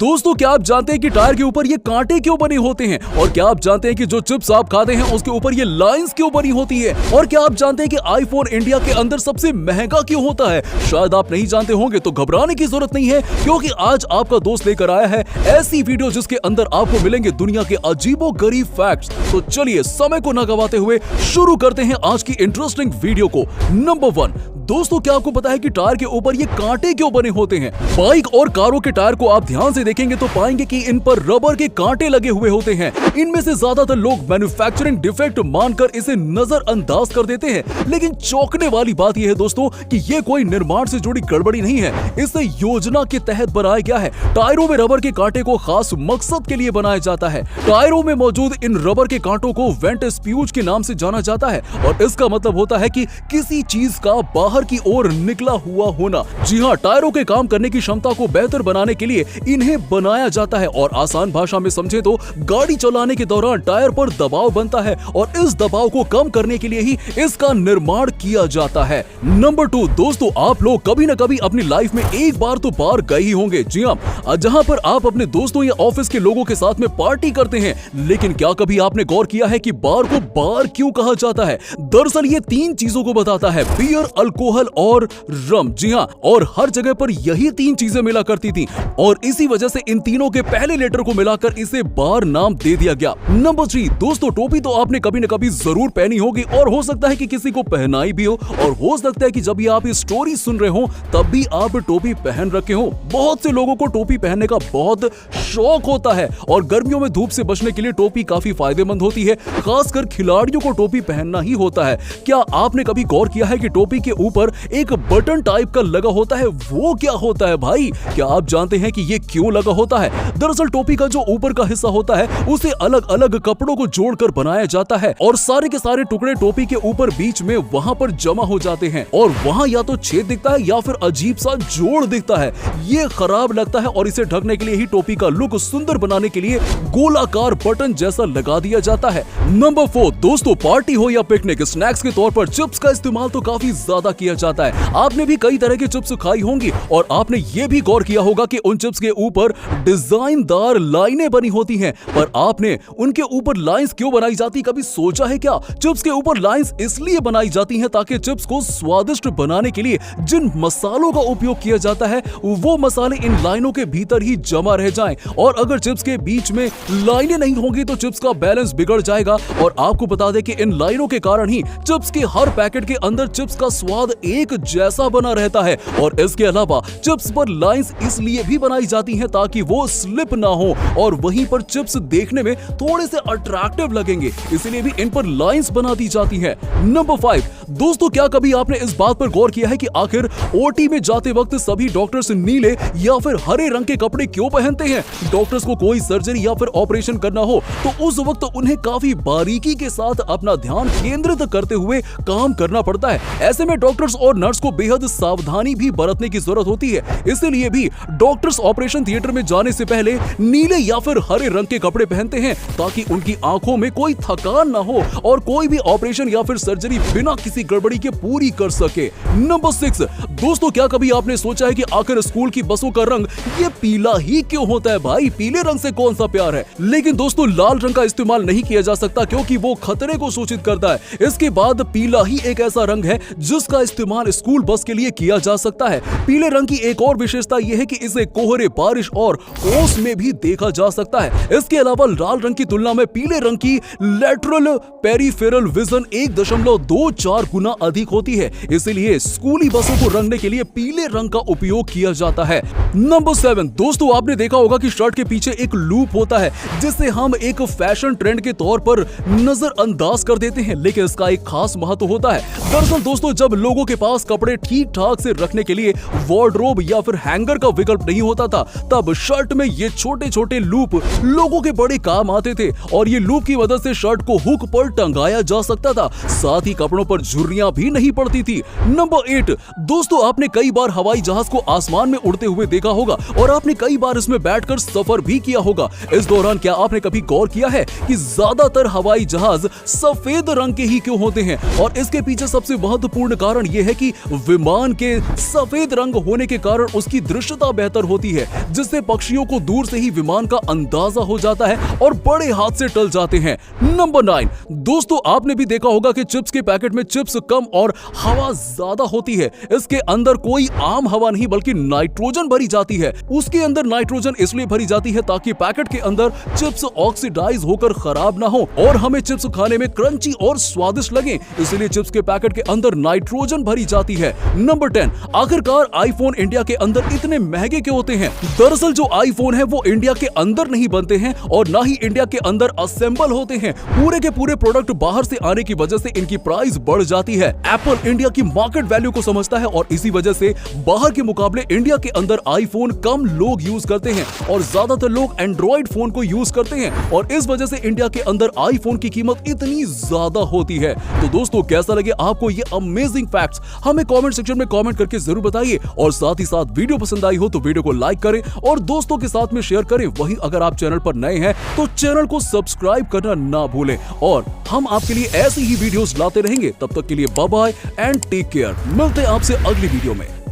दोस्तों क्या आप जानते हैं कि टायर के ऊपर ये कांटे क्यों बने होते हैं? और क्या आप जानते हैं कि जो चिप्स आप खाते हैं उसके ऊपर ये लाइंस क्यों बनी होती है? और क्या आप जानते हैं कि आईफोन इंडिया के अंदर सबसे महंगा क्यों होता है? शायद आप नहीं जानते होंगे तो घबराने की जरूरत नहीं है, क्योंकि आज आपका दोस्त लेकर आया है ऐसी वीडियो जिसके अंदर आपको मिलेंगे दुनिया के अजीबोगरीब फैक्ट्स। तो चलिए समय को न गवाते हुए शुरू करते हैं आज की इंटरेस्टिंग वीडियो को। नंबर 1, दोस्तों क्या आपको पता है कि टायर के ऊपर ये कांटे क्यों बने होते हैं? बाइक और कारों के टायर को आप ध्यान से देखेंगे तो पाएंगे कि इन पर रबर के कांटे लगे हुए होते हैं। इनमें से ज्यादातर लोग मैन्युफैक्चरिंग डिफेक्ट मानकर इसे नजरअंदाज कर देते हैं, लेकिन चौंकने वाली बात यह है दोस्तों कि ये कोई निर्माण से जुड़ी गड़बड़ी नहीं है। इसे योजना के तहत बनाया गया है। टायरों में रबर के कांटे को खास मकसद के लिए बनाया जाता है। टायरों में मौजूद इन रबर के कांटों को वेंट स्प्यूज के नाम से जाना जाता है और इसका मतलब होता है कि किसी चीज का बाहर की ओर निकला हुआ होना। जी हाँ, टायरों के काम करने की क्षमता को बेहतर बनाने के लिए इन्हें बनाया जाता है और आसान भाषा में समझे तो गाड़ी चलाने के दौरान टायर पर दबाव बनता है और इस दबाव को कम करने के लिए ही इसका निर्माण किया जाता है। नंबर 2, दोस्तों आप लोग कभी न कभी अपनी लाइफ में एक बार तो बार गए ही होंगे, जी हाँ, जहाँ पर आप अपने दोस्तों या ऑफिस के लोगों के साथ में पार्टी करते हैं। लेकिन क्या कभी आपने गौर किया है कि बार को बार क्यों कहा जाता है? दरअसल ये 3 चीजों को बताता है, बियर, अल्कोहल और रम। जी हाँ, और हर जगह पर यही 3 चीजें मिला करती थी और इसी वजह से इन तीनों के पहले लेटर को मिलाकर इसे बार नाम दे दिया गया। नंबर 3, दोस्तों टोपी तो आपने कभी न कभी जरूर पहनी होगी और हो सकता है कि किसी को पहनाई भी हो और हो सकता है कि जब ये आप ये स्टोरी सुन रहे हो तब भी आप टोपी पहन रखे हो। बहुत से लोगों को टोपी पहनने का बहुत शौक होता है और गर्मियों में धूप से बचने के लिए टोपी काफी फायदेमंद होती है। खासकर खिलाड़ियों को टोपी पहनना ही होता है। क्या आपने कभी गौर किया है कि टोपी के ऊपर एक बटन टाइप का लगा होता है? वो क्या होता है भाई? क्या आप जानते हैं कि ये क्यों लगा होता है? दरअसल टोपी का जो ऊपर का हिस्सा होता है उसे अलग अलग कपड़ों को जोड़कर बनाया जाता है और सारे के सारे टुकड़े टोपी के ऊपर बीच में वहां पर जमा हो जाते हैं और वहां या तो छेद दिखता है या फिर अजीब सा जोड़ दिखता है। ये खराब लगता है और इसे ढकने के लिए ही टोपी का लुक सुंदर बनाने के लिए गोलाकार बटन जैसा लगा दिया जाता है। नंबर 4, दोस्तों पार्टी हो या पिकनिक, स्नैक्स के तौर पर चिप्स का इस्तेमाल तो काफी ज्यादा किया जाता है। आपने भी कई तरह के चिप्स खाई होंगी और आपने ये भी गौर किया होगा कि उन चिप्स के ऊपर डिजाइनदार लाइनें बनी होती हैं, पर आपने उनके ऊपर लाइंस क्यों बनाई जाती कभी सोचा है क्या? चिप्स के ऊपर लाइंस इसलिए बनाई जाती हैं ताकि चिप्स को स्वादिष्ट बनाने के लिए जिन मसालों का उपयोग किया जाता है वो मसाले इन लाइनों के भीतर ही जमा रह जाएं और अगर चिप्स के बीच में लाइनें नहीं होंगी तो चिप्स का बैलेंस बिगड़ जाएगा। और आपको बता दें कि इन लाइनों के कारण ही चिप्स के हर पैकेट के अंदर चिप्स का स्वाद एक जैसा बना रहता है। और इसके अलावा चिप्स पर लाइंस इसलिए भी बनाई जाती हैं ताकि वो स्लिप ना हो और वहीं पर चिप्स देखने में थोड़े से अट्रैक्टिव लगेंगे, इसलिए भी इन पर लाइंस बना दी जाती हैं। नंबर 5, दोस्तों क्या कभी आपने इस बात पर गौर किया है कि आखिर ओटी में जाते वक्त सभी डॉक्टर्स नीले या फिर हरे रंग के कपड़े क्यों पहनते हैं? डॉक्टर्स को कोई सर्जरी या फिर ऑपरेशन करना हो तो उस वक्त उन्हें काफी बारीकी के साथ अपना ध्यान केंद्रित करते हुए काम करना पड़ता है। ऐसे में डॉक्टर्स और नर्स को बेहद सावधानी भी बरतने की जरूरत होती है। इसलिए भी डॉक्टर्स ऑपरेशन थिएटर में जाने से पहले नीले या फिर हरे रंग के कपड़े पहनते हैं ताकि उनकी आंखों में कोई थकान ना हो और कोई भी ऑपरेशन या फिर सर्जरी बिना किसी गड़बड़ी के पूरी कर सके। नंबर 6, दोस्तों क्या कभी आपने सोचा है कि आखिर स्कूल की बसों का रंग ये पीला ही क्यों होता है? भाई पीले रंग से कौन सा प्यार है? लेकिन दोस्तों लाल रंग का इस्तेमाल नहीं किया जा सकता क्योंकि वो खतरे को सूचित करता है। इसके बाद पीला ही एक ऐसा रंग है जिसका इस्तेमाल स्कूल बस के लिए किया जा सकता है। पीले रंग की एक और विशेषता यह है कि इसे कोहरे, बारिश और ओस में भी देखा जा सकता है। इसके अलावा लाल रंग की तुलना में पीले रंग की लेटरल पेरिफेरल विजन 1.24 गुना अधिक होती है, इसलिए स्कूली बसों को रंगने के लिए पीले रंग का उपयोग किया जाता है। नंबर 7, दोस्तों आपने देखा होगा कि शर्ट के पीछे एक लूप होता है जिसे हम एक फैशन ट्रेंड के तौर पर नजरअंदाज कर देते हैं, लेकिन इसका एक खास महत्व होता है। दरअसल दोस्तों जब लोगों के पास कपड़े ठीक ठाक से रखने के लिए वार्डरोब या फिर हैंगर का विकल्प नहीं होता था तब शर्ट में ये छोटे छोटे लूप लोगों के बड़े काम आते थे और ये लूप की मदद से शर्ट को हुक पर टंगाया जा सकता था, साथ ही कपड़ों पर झुर्रियां भी नहीं पड़ती थी। नंबर 8, दोस्तों आपने कई बार हवाई जहाज को आसमान में उड़ते हुए देखा होगा और आपने कई बार इसमें बैठकर सफर भी किया होगा। इस दौरान क्या आपने कभी गौर किया है कि ज्यादातर हवाई जहाज सफेद रंग के ही क्यों होते हैं? और इसके पीछे सबसे महत्वपूर्ण कारण यह है कि विमान के सफेद रंग होने के कारण उसकी दृश्यता बेहतर होती है, जिससे जिससे पक्षियों को दूर से ही विमान का अंदाजा हो जाता है और बड़े हादसे टल जाते हैं। नंबर 9, दोस्तों आपने भी देखा होगा कि चिप्स के पैकेट में चिप्स कम और हवा ज्यादा होती है। इसके अंदर कोई आम हवा नहीं बल्कि नाइट्रोजन भरी जाती है। उसके अंदर नाइट्रोजन इसलिए भरी जाती है ताकि पैकेट के अंदर चिप्स ऑक्सीडाइज होकर खराब ना हो और हमें चिप्स खाने में क्रंची और स्वादिष्ट लगे, इसलिए चिप्स के पैकेट के अंदर नाइट्रोजन भरी जाती है। नंबर 10, आखिरकार आईफोन इंडिया के अंदर इतने महंगे क्यों होते हैं? दरअसल जो आईफोन है वो इंडिया के अंदर नहीं बनते हैं और ना ही इंडिया के अंदर असेंबल होते हैं। पूरे के पूरे प्रोडक्ट बाहर से आने की वजह से इनकी प्राइस बढ़ जाती है। एप्पल इंडिया की मार्केट वैल्यू को समझता है और इसी वजह से बाहर के मुकाबले इंडिया के अंदर आईफोन कम लोग यूज करते हैं और ज्यादातर लोग एंड्रॉइड फोन को यूज करते हैं और इस वजह से इंडिया के अंदर आईफोन की कीमत इतनी ज्यादा होती है। तो दोस्तों कैसा लगे आपको ये अमेजिंग फैक्ट्स? हमें कमेंट सेक्शन में कमेंट करके जरूर बताइए और साथ ही साथ वीडियो पसंद आई हो तो वीडियो को लाइक करें और दोस्तों के साथ में शेयर करें। वहीं अगर आप चैनल पर नए हैं तो चैनल को सब्सक्राइब करना ना भूलें और हम आपके लिए ऐसी ही वीडियोस लाते रहेंगे। तब तक के लिए bye bye and take care. मिलते हैं आपसे अगली वीडियो में।